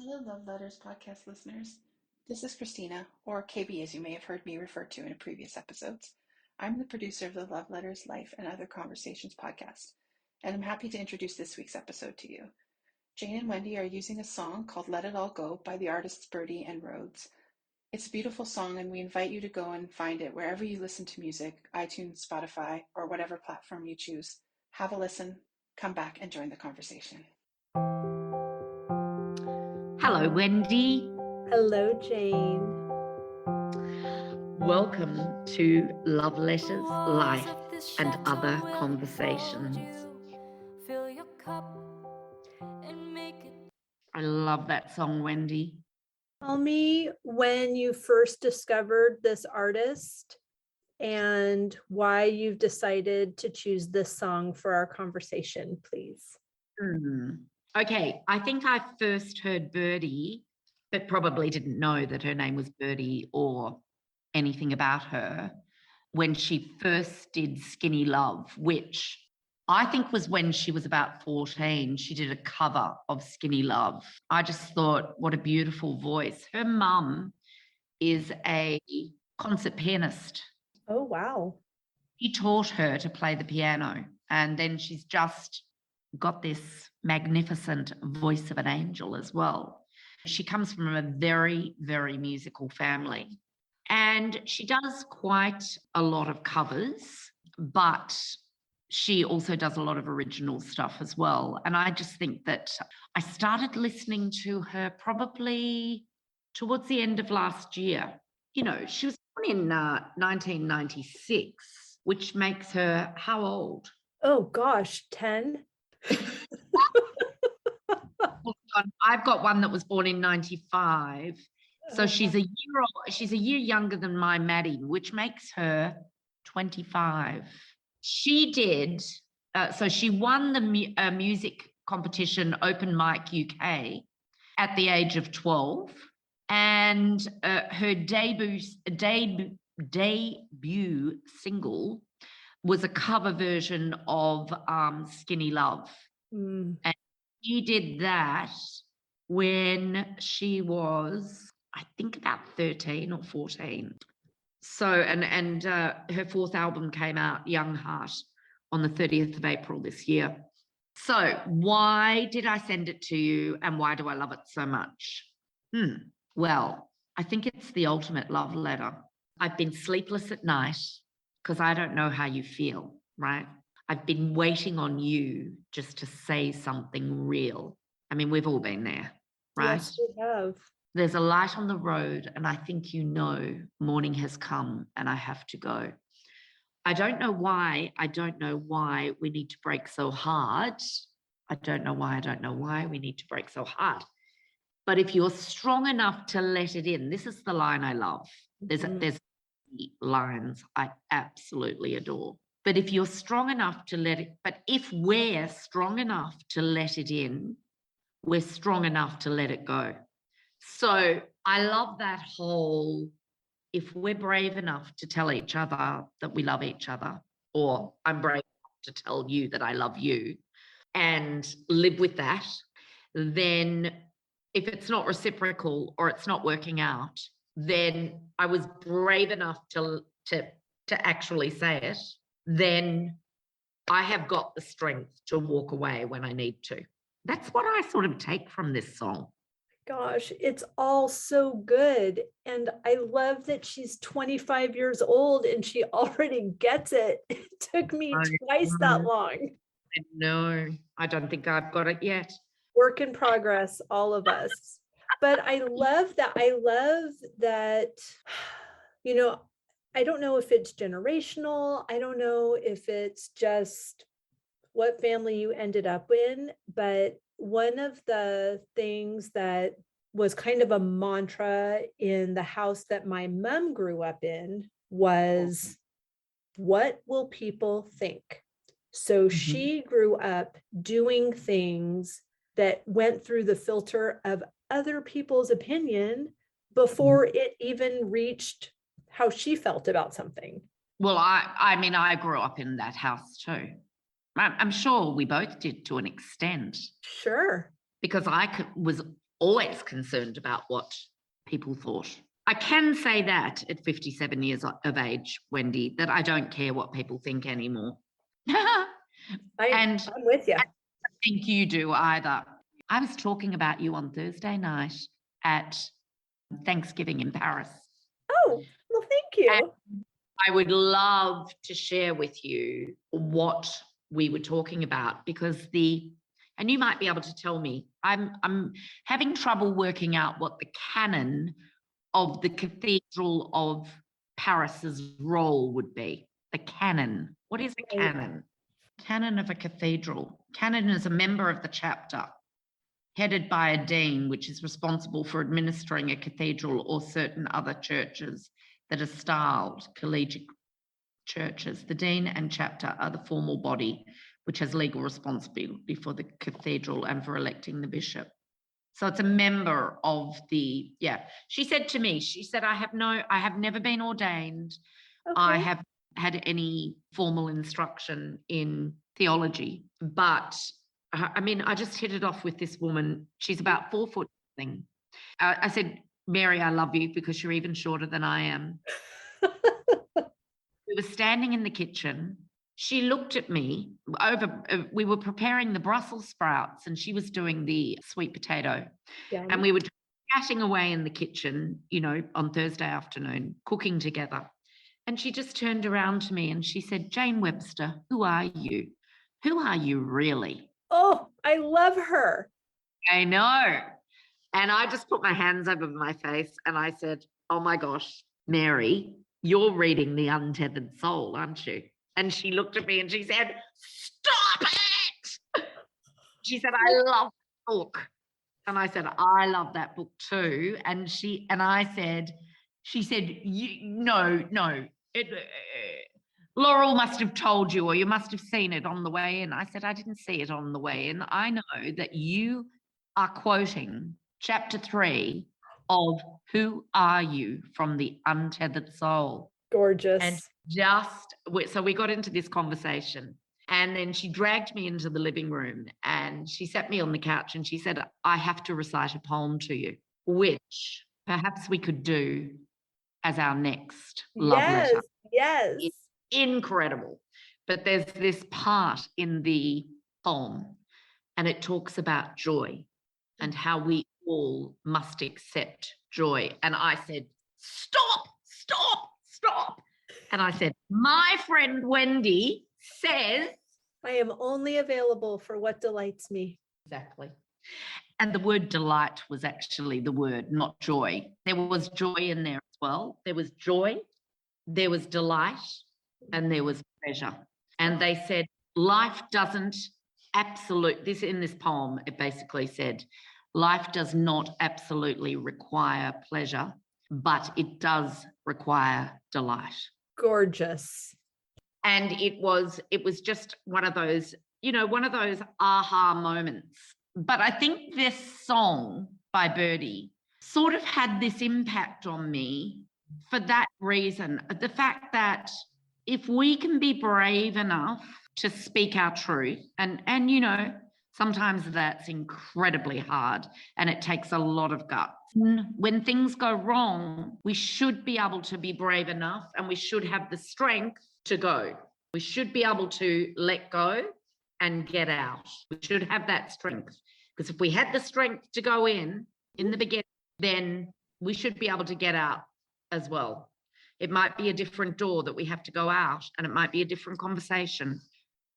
Hello, Love Letters podcast listeners. This is Christina, or KB as you may have heard me referred to in previous episodes. I'm the producer of the Love Letters, Life, and Other Conversations podcast, and I'm happy to introduce this week's episode to you. Jane and Wendy are using a song called Let It All Go by the artists Birdie and Rhodes. It's a beautiful song, and we invite you to go and find it wherever you listen to music, iTunes, Spotify, or whatever platform you choose. Have a listen, come back, and join the conversation. Hello, Wendy. Hello, Jane. Welcome to Love Letters, Life, and Other Conversations. I love that song, Wendy. Tell me when you first discovered this artist and why you've decided to choose this song for our conversation, please. Okay, I think I first heard Birdie, but probably didn't know that her name was Birdie or anything about her when she first did Skinny Love, which I think was when she was about 14. She did a cover of Skinny Love. I just thought, what a beautiful voice. Her mum is a concert pianist. Oh, wow. He taught her to play the piano, and then she's just got this magnificent voice of an angel as well. She comes from a very, very musical family, and she does quite a lot of covers, but she also does a lot of original stuff as well. And I just think that I started listening to her probably towards the end of last year. You know, she was born in 1996, which makes her how old? Oh, gosh, 10? I've got one that was born in 95. So she's a year younger than my Maddie, which makes her 25. She did, so she won the music competition Open Mic UK at the age of 12. And her debut single was a cover version of Skinny Love. And she did that when she was, I think, about 13 or 14. So, and her fourth album came out, Young Heart, on the 30th of April this year. So why did I send it to you, and why do I love it so much? Well, I think it's the ultimate love letter. I've been sleepless at night because I don't know how you feel, right? I've been waiting on you just to say something real. I mean, we've all been there, right? Yes, we have. There's a light on the road, and I think you know morning has come and I have to go. I don't know why we need to break so hard. I don't know why we need to break so hard. But if you're strong enough to let it in, this is the line I love. There's lines I absolutely adore. But if you're strong enough to if we're strong enough to let it in, we're strong enough to let it go. So I love that whole, if we're brave enough to tell each other that we love each other, or I'm brave enough to tell you that I love you and live with that, then if it's not reciprocal or it's not working out, then I was brave enough to actually say it, then I have got the strength to walk away when I need to. That's what I sort of take from this song. Gosh, it's all so good. And I love that she's 25 years old and she already gets it. It took me twice that long. I know. I don't think I've got it yet. Work in progress, all of us. But I love that. You know, I don't know if it's generational. I don't know if it's just what family you ended up in, but one of the things that was kind of a mantra in the house that my mom grew up in was, what will people think? So she grew up doing things that went through the filter of other people's opinion before it even reached how she felt about something. Well, I mean, I grew up in that house too. I'm sure we both did to an extent. Sure. Because I was always concerned about what people thought. I can say that at 57 years of age, Wendy, that I don't care what people think anymore. I'm with you. I don't think you do either. I was talking about you on Thursday night at Thanksgiving in Paris. Oh, well, thank you. And I would love to share with you what we were talking about, because and you might be able to tell me, I'm having trouble working out what the canon of the Cathedral of Paris's role would be. The canon. What is a canon? Canon of a cathedral. Canon is a member of the chapter, headed by a dean, which is responsible for administering a cathedral or certain other churches that are styled collegiate churches. The dean and chapter are the formal body which has legal responsibility for the cathedral and for electing the bishop. So it's a member of the, She said to me, I have never been ordained. Okay. I have had any formal instruction in theology, but I mean, I just hit it off with this woman. She's about 4 foot something. I said, Mary, I love you because you're even shorter than I am. We were standing in the kitchen. She looked at me we were preparing the Brussels sprouts and she was doing the sweet potato. Yeah. And we were chatting away in the kitchen, on Thursday afternoon, cooking together. And she just turned around to me and she said, Jane Webster, who are you? Who are you really? Oh, I love her. I know. And I just put my hands over my face and I said, oh my gosh, Mary, you're reading The Untethered Soul, aren't you? And she looked at me and she said, stop it. She said, I love the book. And I said, I love that book too. And she said, no. Laurel must have told you, or you must have seen it on the way in. I said, I didn't see it on the way in. I know that you are quoting chapter 3 of Who Are You from The Untethered Soul. Gorgeous. And so we got into this conversation, and then she dragged me into the living room and she sat me on the couch and she said, I have to recite a poem to you, which perhaps we could do as our next love letter. Yes. It's incredible. But there's this part in the poem and it talks about joy and how we all must accept joy. And I said, stop. And I said, my friend Wendy says, I am only available for what delights me. Exactly. And the word delight was actually the word, not joy. There was joy in there as well. There was joy, there was delight, and there was pleasure. And they said, life doesn't in this poem, it basically said, life does not absolutely require pleasure, but it does require delight. Gorgeous. And it was just one of those aha moments. But I think this song by Birdie sort of had this impact on me for that reason. The fact that if we can be brave enough to speak our truth, and sometimes that's incredibly hard and it takes a lot of guts. When things go wrong, we should be able to be brave enough and we should have the strength to go. We should be able to let go and get out. We should have that strength, because if we had the strength to go in the beginning, then we should be able to get out as well. It might be a different door that we have to go out, and it might be a different conversation,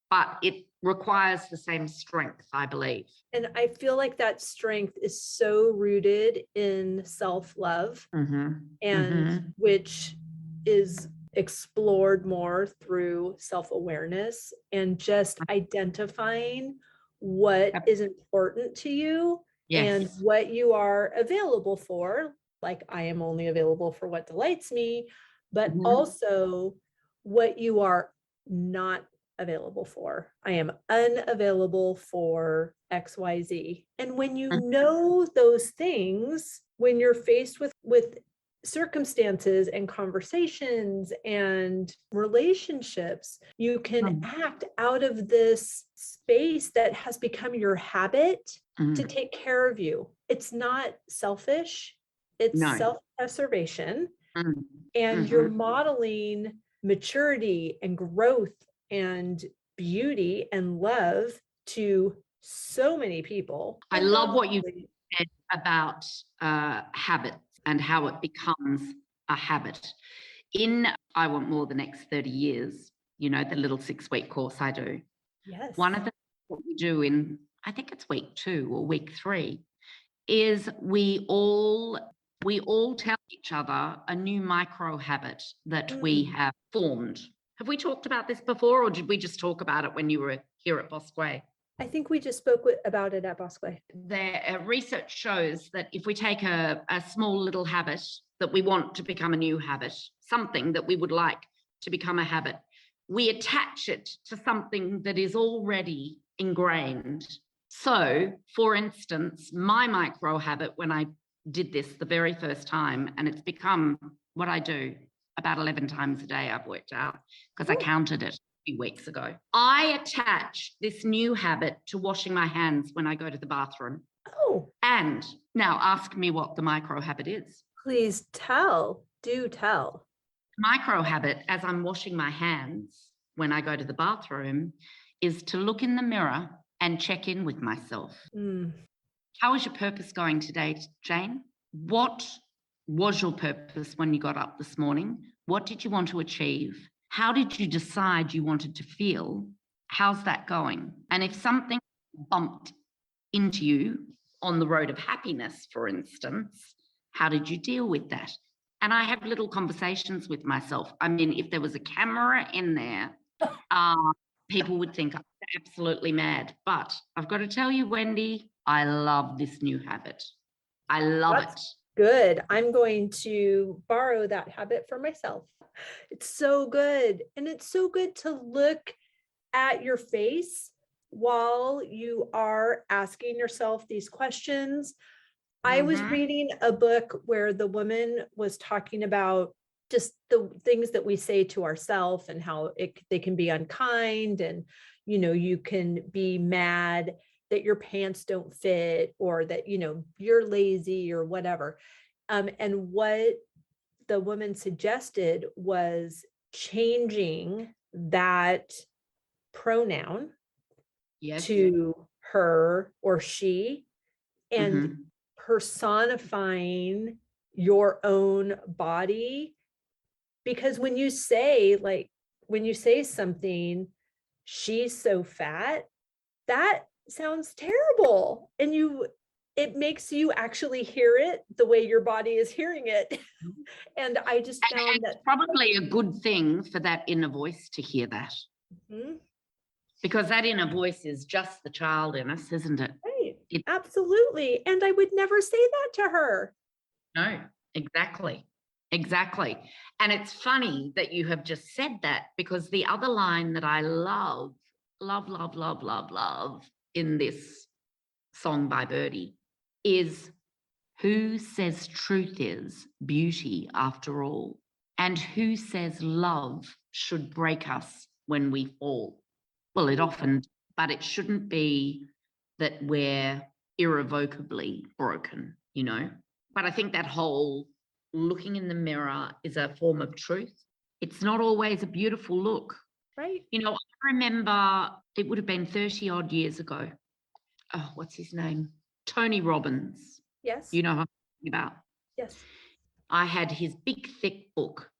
but it requires the same strength, I believe. And I feel like that strength is so rooted in self-love, and which is explored more through self-awareness and just identifying what is important to you and what you are available for. Like, I am only available for what delights me, but also what you are not available for. I am unavailable for XYZ. And when you know those things, when you're faced with circumstances and conversations and relationships, you can act out of this space that has become your habit to take care of you. it's not selfish, it's No. self-preservation, Mm. and Mhm. you're modeling maturity and growth and beauty and love to so many people. I love what you said about habits and how it becomes a habit. In I Want More the Next 30 Years, you know, the little 6-week course I do, Yes. one of the things that we do in, I think it's week 2 or week 3, is we all tell each other a new micro habit that we have formed. Have we talked about this before, or did we just talk about it when you were here at Bosque? I think we just spoke about it at Bosque. The research shows that if we take a small little habit that we want to become a new habit, something that we would like to become a habit, we attach it to something that is already ingrained. So, for instance, my micro habit when I did this the very first time, and it's become what I do about 11 times a day, I've worked out, because I counted it a few weeks ago. I attach this new habit to washing my hands when I go to the bathroom. Oh. And now ask me what the micro habit is. Please tell. Do tell. Micro habit, as I'm washing my hands when I go to the bathroom, is to look in the mirror and check in with myself. How is your purpose going today, Jane? What was your purpose when you got up this morning? What did you want to achieve? How did you decide you wanted to feel? How's that going? And if something bumped into you on the road of happiness, for instance, how did you deal with that? And I have little conversations with myself. I mean, if there was a camera in there, people would think I'm absolutely mad. But I've got to tell you, Wendy, I love this new habit. I love it. Good. I'm going to borrow that habit for myself. It's so good. And it's so good to look at your face while you are asking yourself these questions. I was reading a book where the woman was talking about just the things that we say to ourselves and how they can be unkind, and you can be mad that your pants don't fit, or that you're lazy or whatever. And what the woman suggested was changing that pronoun to her or she, and personifying your own body. Because when you say something, she's so fat, that sounds terrible. And it makes you actually hear it the way your body is hearing it. And I just found that probably a good thing for that inner voice to hear that. Because that inner voice is just the child in us, isn't it? Right. Absolutely. And I would never say that to her. No, exactly. Exactly. And it's funny that you have just said that, because the other line that I love in this song by Birdie is, who says truth is beauty after all? And who says love should break us when we fall? Well, it often, but it shouldn't be that we're irrevocably broken, But I think that whole looking in the mirror is a form of truth. It's not always a beautiful look. Right. I remember it would have been 30 odd years ago. Oh, what's his name? Tony Robbins. Yes. You know who I'm talking about? Yes. I had his big, thick book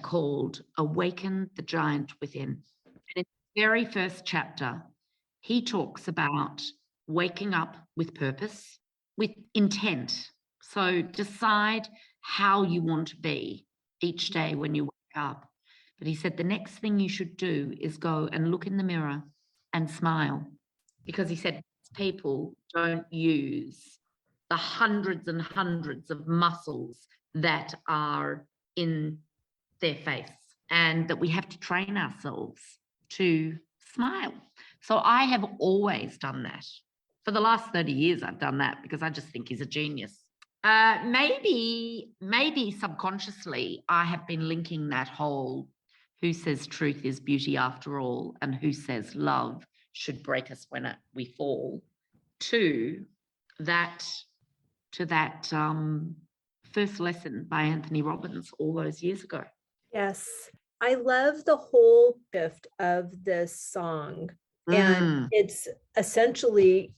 called Awaken the Giant Within. And in the very first chapter, he talks about waking up with purpose, with intent. So decide how you want to be each day when you wake up. But he said the next thing you should do is go and look in the mirror and smile. Because he said people don't use the hundreds and hundreds of muscles that are in their face, and that we have to train ourselves to smile. So I have always done that. For the last 30 years, I've done that because I just think he's a genius. Maybe subconsciously, I have been linking that whole who says truth is beauty after all, and who says love should break us when we fall, to that to that first lesson by Anthony Robbins all those years ago. Yes. I love the whole shift of this song. And it's essentially,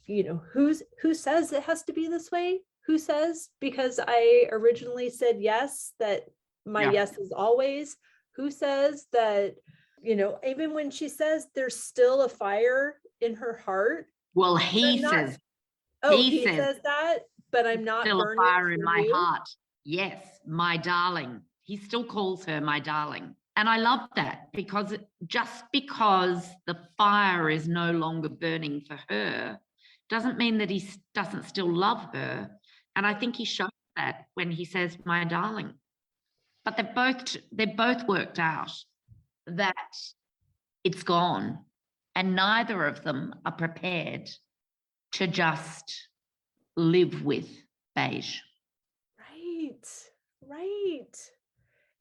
who says it has to be this way? Who says, because I originally said yes, that my yes is always? Who says that, even when she says there's still a fire in her heart? Well, he says. Oh, he says that, but I'm not still burning a fire in my you. heart. Yes, my darling. He still calls her my darling. And I love that, because just because the fire is no longer burning for her doesn't mean that he doesn't still love her. And I think he shows that when he says my darling. But they both worked out that it's gone, and neither of them are prepared to just live with beige. Right.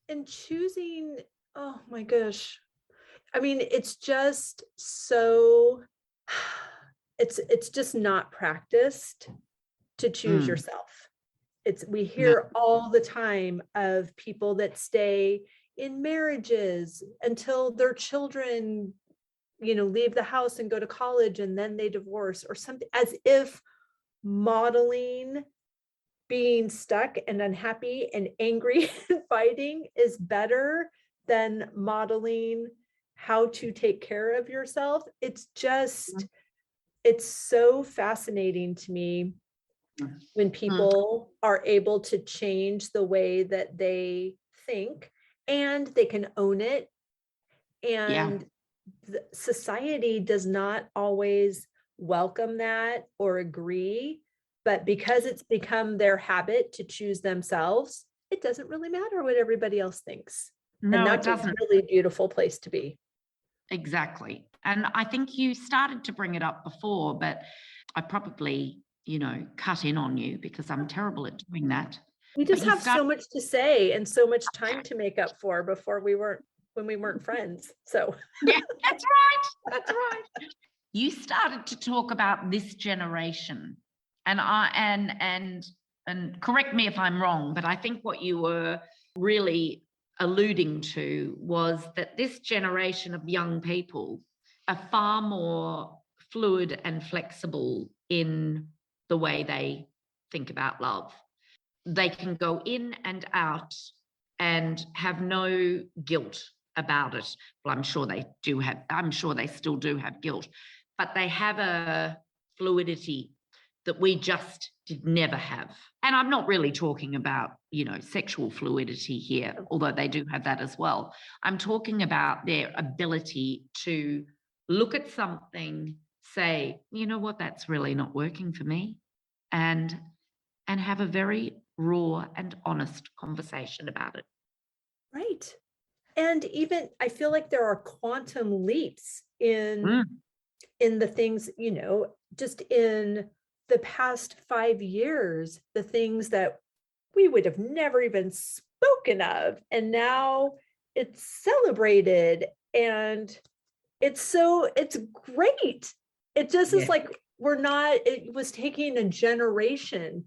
And choosing, oh my gosh. I mean, it's just so, it's just not practiced to choose yourself. We hear all the time of people that stay in marriages until their children, leave the house and go to college, and then they divorce or something, as if modeling being stuck and unhappy and angry and fighting is better than modeling how to take care of yourself. It's just, it's so fascinating to me when people are able to change the way that they think, and they can own it. And society does not always welcome that or agree, but because it's become their habit to choose themselves, it doesn't really matter what everybody else thinks. No, and that's it doesn't. A really beautiful place to be. Exactly. And I think you started to bring it up before, but I probably, cut in on you because I'm terrible at doing that. We just have so much to say and so much time to make up for when we weren't friends. So yeah, that's right. You started to talk about this generation, and and correct me if I'm wrong, but I think what you were really alluding to was that this generation of young people are far more fluid and flexible in the way they think about love. They can go in and out and have no guilt about it. Well, I'm sure they still do have guilt, but they have a fluidity that we just did never have. And I'm not really talking about, sexual fluidity here, although they do have that as well. I'm talking about their ability to look at something, say, you know what, that's really not working for me, and have a very raw and honest conversation about it. Right. And even I feel like there are quantum leaps in the things, just in the past 5 years, the things that we would have never even spoken of, and now it's celebrated, and it's great. It just is like it was taking a generation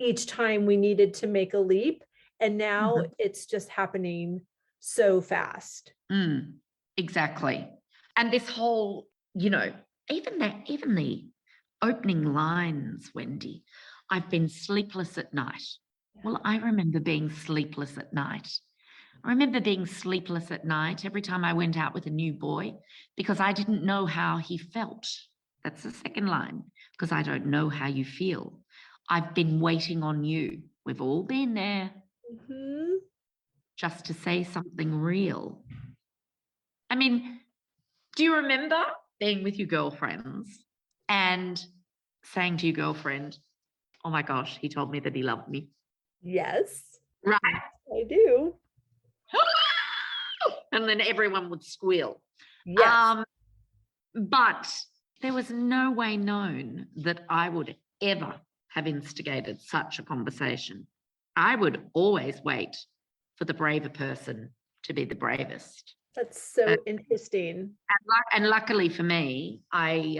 each time we needed to make a leap, and now it's just happening so fast. Exactly. And this whole, even the opening lines, Wendy, I've been sleepless at night. Well, I remember being sleepless at night. I remember being sleepless at night every time I went out with a new boy because I didn't know how he felt. That's the second line, because I don't know how you feel. I've been waiting on you. We've all been there. Just to say something real. I mean, do you remember being with your girlfriends and saying to your girlfriend, oh my gosh, he told me that he loved me? Yes. Right. I do. And then everyone would squeal. Yes. But there was no way known that I would ever have instigated such a conversation. I would always wait for the braver person to be the bravest. That's so interesting. And luckily for me, I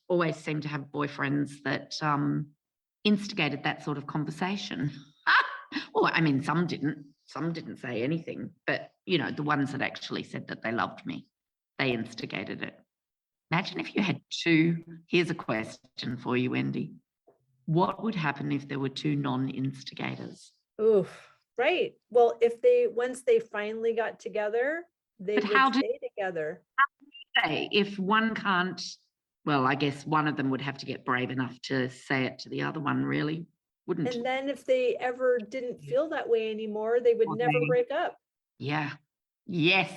always seem to have boyfriends that instigated that sort of conversation. Well, I mean, some didn't say anything, but the ones that actually said that they loved me, they instigated it. Imagine if you had two. Here's a question for you, Wendy. What would happen if there were two non-instigators? Oof, right. Well, once they finally got together, they would stay together. If one can't, well, I guess one of them would have to get brave enough to say it to the other one, really, wouldn't it? And then if they ever didn't feel that way anymore, they would never break up. Yeah. Yes.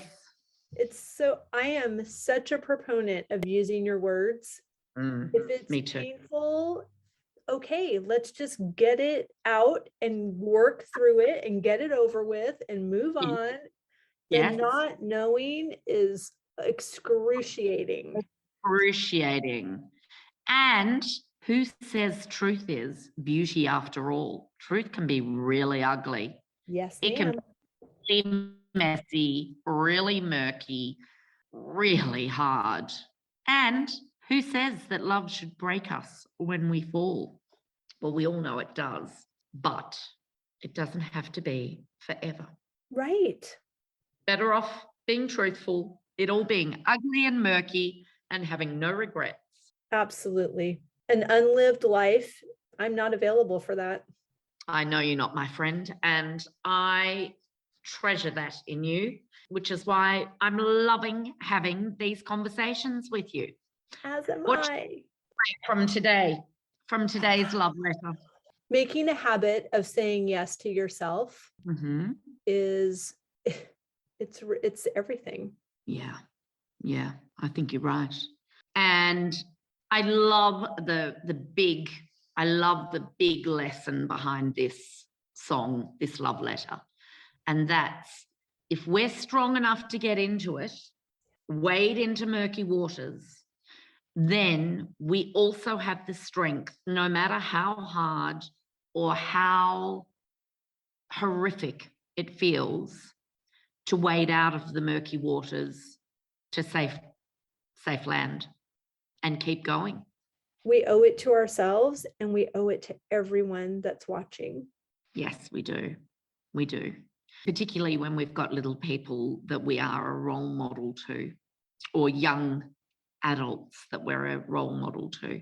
I am such a proponent of using your words. If it's painful, okay, let's just get it out and work through it and get it over with and move on. Yes. And not knowing is excruciating. And who says truth is beauty after all? Truth can be really ugly. Yes, it can be really messy, really murky, really hard. And who says that love should break us when we fall? Well, we all know it does, but it doesn't have to be forever. Right. Better off being truthful, it all being ugly and murky and having no regrets. Absolutely. An unlived life, I'm not available for that. I know you're not, my friend, and I treasure that in you, which is why I'm loving having these conversations with you. As am I. From today's love letter. Making a habit of saying yes to yourself is, it's everything. Yeah, I think you're right. And I love the big lesson behind this song, this love letter. And that's, if we're strong enough to get into it, wade into murky waters, then we also have the strength, no matter how hard or how horrific it feels, to wade out of the murky waters to safe land and keep going. We owe it to ourselves and we owe it to everyone that's watching. Yes, we do. We do. Particularly when we've got little people that we are a role model to, or young adults that we're a role model to.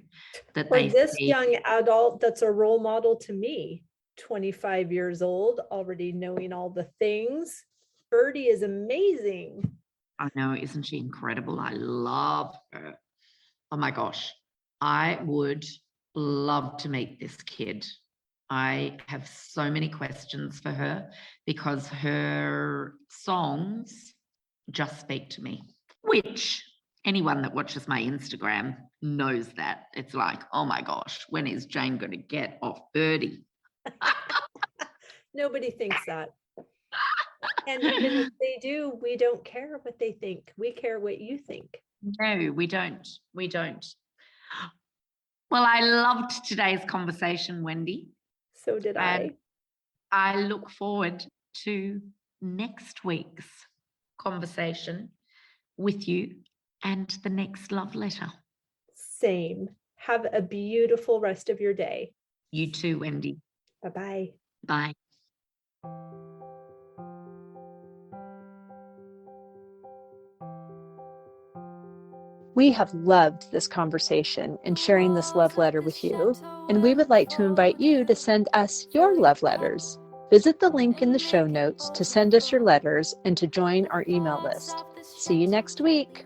Young adult that's a role model to me, 25 years old, already knowing all the things. Birdie is amazing. I know, isn't she incredible? I love her. Oh my gosh, I would love to meet this kid. I have so many questions for her because her songs just speak to me, which anyone that watches my Instagram knows that. It's like, oh my gosh, when is Jane going to get off Birdie? Nobody thinks that. And even if they do, we don't care what they think. We care what you think. No, we don't. We don't. Well, I loved today's conversation, Wendy. So did I. I look forward to next week's conversation with you and the next love letter. Same. Have a beautiful rest of your day. You too, Wendy. Bye-bye. Bye. We have loved this conversation and sharing this love letter with you, and we would like to invite you to send us your love letters. Visit the link in the show notes to send us your letters and to join our email list. See you next week.